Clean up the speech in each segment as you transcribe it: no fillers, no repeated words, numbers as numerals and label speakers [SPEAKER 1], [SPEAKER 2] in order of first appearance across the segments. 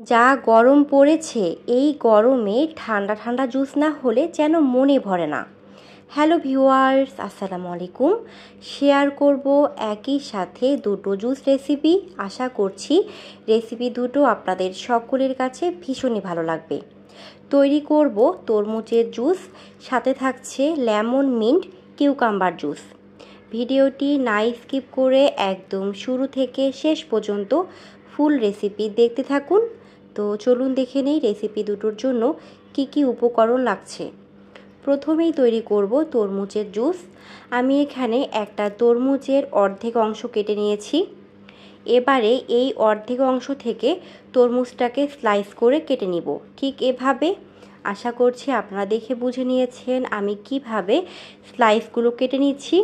[SPEAKER 1] যা গরম পড়েছে, এই গরমে ঠান্ডা ঠান্ডা জুস না হলে যেন মনে ভরে না। হ্যালো ভিউয়ার্স, আসসালামু আলাইকুম। শেয়ার করব একই সাথে দুটো জুস রেসিপি। আশা করছি রেসিপি দুটো আপনাদের সকলের কাছে ভীষণই ভালো লাগবে। তৈরি করব তরমুজের জুস, সাথে থাকছে লেমন মিন্ট কিউকাম্বার জুস। ভিডিওটি না স্কিপ করে একদম শুরু থেকে শেষ পর্যন্ত ফুল রেসিপি দেখতে থাকুন। তো চলুন দেখে নেই রেসিপি দুটোর জন্য কি কি উপকরণ লাগছে। প্রথমেই তৈরি করব তরমুজের জুস। আমি এখানে একটা তরমুজের অর্ধেক অংশ কেটে নিয়েছি। এবারে এই অর্ধেক অংশ থেকে তরমুজটাকে স্লাইস করে কেটে নিব, ঠিক এভাবে। আশা করছি আপনারা দেখে বুঝে নিয়েছেন আমি কিভাবে স্লাইসগুলো কেটে নিচ্ছি।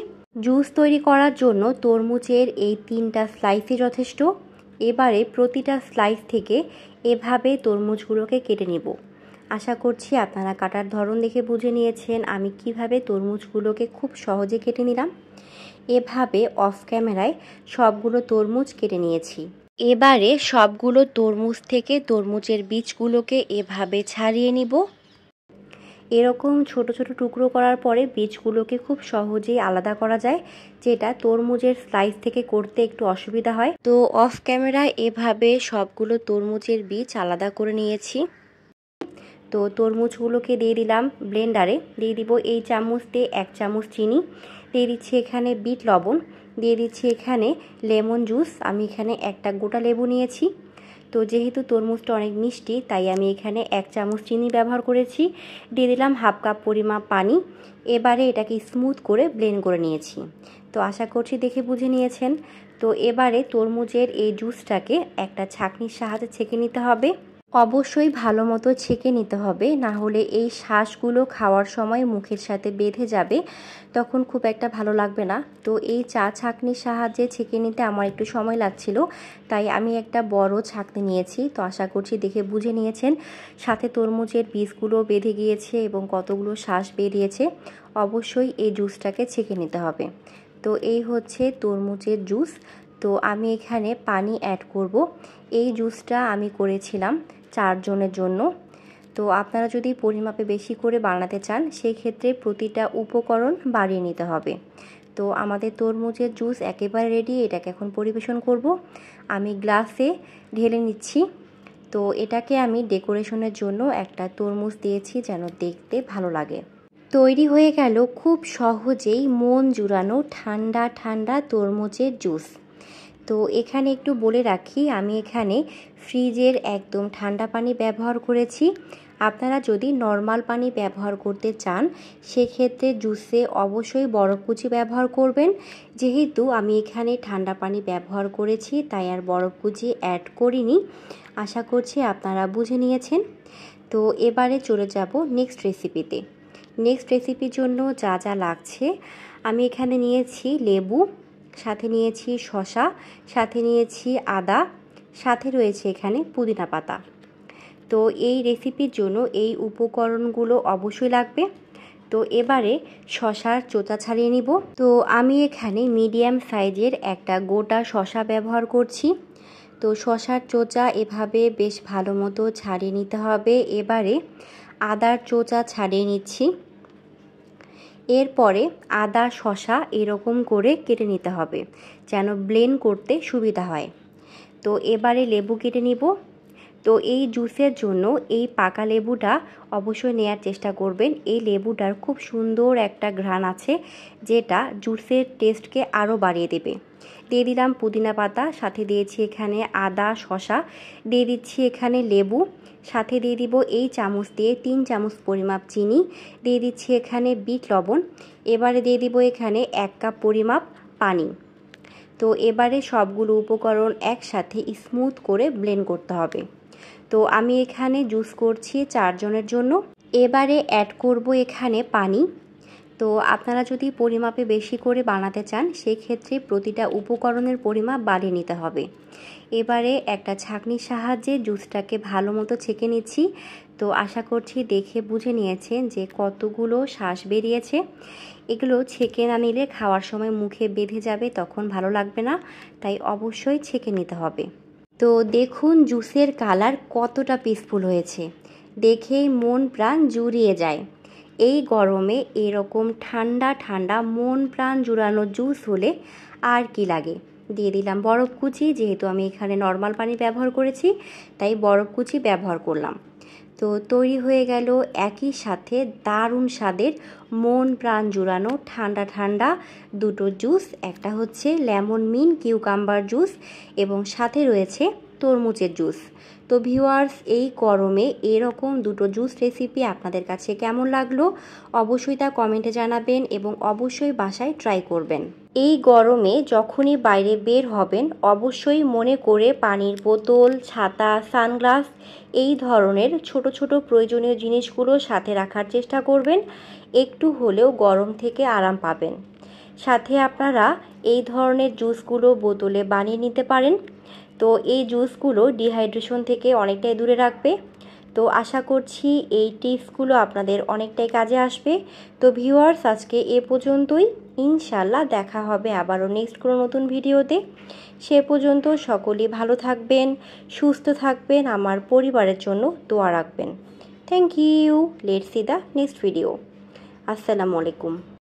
[SPEAKER 1] জুস তৈরি করার জন্য তরমুজের এই 3টা স্লাইসই যথেষ্ট। এবারে প্রতিটা স্লাইস থেকে এভাবে তরমুজগুলোকে কেটে নিব। আশা করছি আপনারা কাটার ধরন দেখে বুঝে নিয়েছেন আমি কিভাবে তরমুজগুলোকে খুব সহজে কেটে নিলাম। এভাবে অফ ক্যামেরায় সবগুলো তরমুজ কেটে নিয়েছি। এবারে সবগুলো তরমুজ থেকে তরমুজের বীজগুলোকে এভাবে ছাড়িয়ে নিব। এরকম ছোট ছোট টুকরো করার পরে বীজগুলোকে খুব সহজেই আলাদা করা যায়, যেটা তরমুজের স্লাইস থেকে করতে একটু অসুবিধা হয়। তো অফ ক্যামেরায় এভাবে সবগুলো তরমুজের বীজ আলাদা করে নিয়েছি। তো তরমুজগুলোকে দিয়ে দিলাম ব্লেন্ডারে। দিয়ে দিব এই চামচ দিয়ে 1 চামচ চিনি, দিয়ে দিচ্ছি এখানে বিট লবণ, দিয়ে দিচ্ছি এখানে লেমন জুস। আমি এখানে একটা গোটা লেবু নিয়েছি। তো যেহেতু তরমুজটা অনেক মিষ্টি তাই আমি এখানে 1 চামচ চিনি ব্যবহার করেছি। দিয়ে দিলাম হাফ কাপ পরিমাপ পানি। এবারে এটাকে স্মুথ করে ব্লেন্ড করে নিয়েছি। তো আশা করছি দেখে বুঝে নিয়েছেন। তো এবারে তরমুজের এই জুসটাকে একটা ছাঁকনির সাহায্যে ছেঁকে নিতে হবে। অবশ্যই ভালো মতো ছেঁকে নিতে হবে, না হলে এই শাঁসগুলো খাওয়ার সময় মুখের সাথে বেঁধে যাবে, তখন খুব একটা ভালো লাগবে না। তো এই ছাঁকনির সাহায্যে ছেঁকে নিতে আমার একটু সময় লাগছিল, তাই আমি একটা বড় ছাঁকনি নিয়েছি। তো আশা করছি দেখে বুঝে নিয়েছেন। সাথে তরমুজের বীজগুলো বেঁধে গিয়েছে এবং কতগুলো শাঁস বেরিয়েছে। অবশ্যই এই জুসটাকে ছেঁকে নিতে হবে। তো এই হচ্ছে তরমুজের জুস। তো আমি এখানে পানি অ্যাড করব। এই জুসটা আমি করেছিলাম 4 জনের জন্য। তো আপনারা যদি পরিমাপে বেশি করে বানাতে চান সেই ক্ষেত্রে প্রতিটা উপকরণ বাড়িয়ে নিতে হবে। তো আমাদের তরমুজের জুস একেবারে রেডি। এটাকে এখন পরিবেশন করব। আমি গ্লাসে ঢেলে নিচ্ছি। তো এটাকে আমি ডেকোরেশনের জন্য একটা তরমুজ দিয়েছি যেন দেখতে ভালো লাগে। তৈরি হয়ে গেল খুব সহজেই মন জুড়ানো ঠান্ডা ঠান্ডা তরমুজের জুস। তো এখানে একটু বলে রাখি, আমি এখানে ফ্রিজের একদম ঠান্ডা পানি ব্যবহার করেছি। আপনারা যদি নর্মাল পানি ব্যবহার করতে চান সেক্ষেত্রে জুসে অবশ্যই বরফ কুচি ব্যবহার করবেন। যেহেতু আমি এখানে ঠান্ডা পানি ব্যবহার করেছি তাই আর বরফ কুচি অ্যাড করিনি। আশা করছি আপনারা বুঝে নিয়েছেন। তো এবারে চলে যাব নেক্সট রেসিপিতে। নেক্সট রেসিপির জন্য যা যা লাগছে, আমি এখানে নিয়েছি লেবু, সাথে নিয়েছি শসা, সাথে নিয়েছি আদা, সাথে রয়েছে এখানে পুদিনা পাতা। তো এই রেসিপির জন্য এই উপকরণগুলো অবশ্যই লাগবে। তো এবারে শসার চোচা ছাড়িয়ে নিব। তো আমি এখানে মিডিয়াম সাইজের একটা গোটা শসা ব্যবহার করছি। তো শসার চোচা এভাবে বেশ ভালো মতো ছাড়িয়ে নিতে হবে। এবারে আদার চোচা ছাড়িয়ে নিচ্ছি। এরপরে আদা শসা এরকম করে কেটে নিতে হবে যেন ব্লেন্ড করতে সুবিধা হয়। তো এবারে লেবু কেটে নিব। তো এই জুসের জন্য এই পাকা লেবুটা অবশ্যই নেয়ার চেষ্টা করবেন। এই লেবুটার খুব সুন্দর একটা ঘ্রাণ আছে যেটা জুসের টেস্টকে আরও বাড়িয়ে দেবে। দিয়ে দিলাম পুদিনা পাতা, সাথে দিয়েছি এখানে আদা শসা, দিয়ে দিচ্ছি এখানে লেবু, সাথে দিয়ে দিব এই চামচ দিয়ে 3 চামচ পরিমাপ চিনি, দিয়ে দিচ্ছি এখানে বিট লবণ। এবারে দিয়ে দিব এখানে 1 কাপ পরিমাপ পানি। তো এবারে সবগুলো উপকরণ একসাথে স্মুথ করে ব্লেন্ড করতে হবে। তো আমি এখানে জুস করছি 4 জনের জন্য। এবারে অ্যাড করব এখানে পানি। তো আপনারা যদি পরিমাপে বেশি করে বানাতে চান সেই ক্ষেত্রে প্রতিটা উপকরণের পরিমাপ বাড়িয়ে নিতে হবে। এবারে একটা ছাঁকনির সাহায্যে জুসটাকে ভালো মতো ছেঁকে নিচ্ছি। তো আশা করছি দেখে বুঝে নিয়েছেন যে কতগুলো শাঁস বেরিয়েছে। এগুলো ছেঁকে না নিলে খাওয়ার সময় মুখে বেঁধে যাবে, তখন ভালো লাগবে না, তাই অবশ্যই ছেঁকে নিতে হবে। তো দেখুন জুসের কালার কতটা পিসফুল হয়েছে, দেখেই মন প্রাণ জুড়িয়ে যায়। এই গরমে এরকম ঠান্ডা ঠান্ডা মন প্রাণ জুড়ানো জুস হলে আর কি লাগে। দিয়ে দিলাম বরফ কুচি, যেহেতু আমি এখানে নর্মাল পানি ব্যবহার করেছি তাই বরফ কুচি ব্যবহার করলাম। তো তৈরি হয়ে গেল একই সাথে দারুণ স্বাদের মন প্রাণ জুড়ানো ঠান্ডা ঠান্ডা দুটো জুস। একটা হচ্ছে লেমন মিন্ট কিউকাম্বার জুস এবং সাথে রয়েছে তরমুজের জুস। তো ভিউয়ার্স, এই গরমে এরকম দুটো জুস রেসিপি আপনাদের কাছে কেমন লাগলো অবশ্যই তা কমেন্টে জানাবেন এবং অবশ্যই বাসায় ট্রাই করবেন। এই গরমে যখনই বাইরে বের হবেন অবশ্যই মনে করে পানির বোতল, ছাতা, সানগ্লাস এই ধরনের ছোট ছোট প্রয়োজনীয় জিনিসগুলো সাথে রাখার চেষ্টা করবেন, একটু হলেও গরম থেকে আরাম পাবেন। সাথে আপনারা এই ধরনের জুসগুলো বোতলে বানিয়ে নিতে পারেন। তো এই জুসগুলো ডিহাইড্রেশন থেকে অনেকটাই দূরে রাখবে। তো আশা করছি এই টিপসগুলো আপনাদের অনেকটাই কাজে আসবে। তো ভিউয়ার্স, আজকে এ পর্যন্তই। ইনশাল্লাহ দেখা হবে আবারও নেক্সট কোনো নতুন ভিডিওতে। সে পর্যন্ত সকলেই ভালো থাকবেন, সুস্থ থাকবেন, আমার পরিবারের জন্য দোয়া রাখবেন। Thank you. Let's see the next video. আসসালামু আলাইকুম।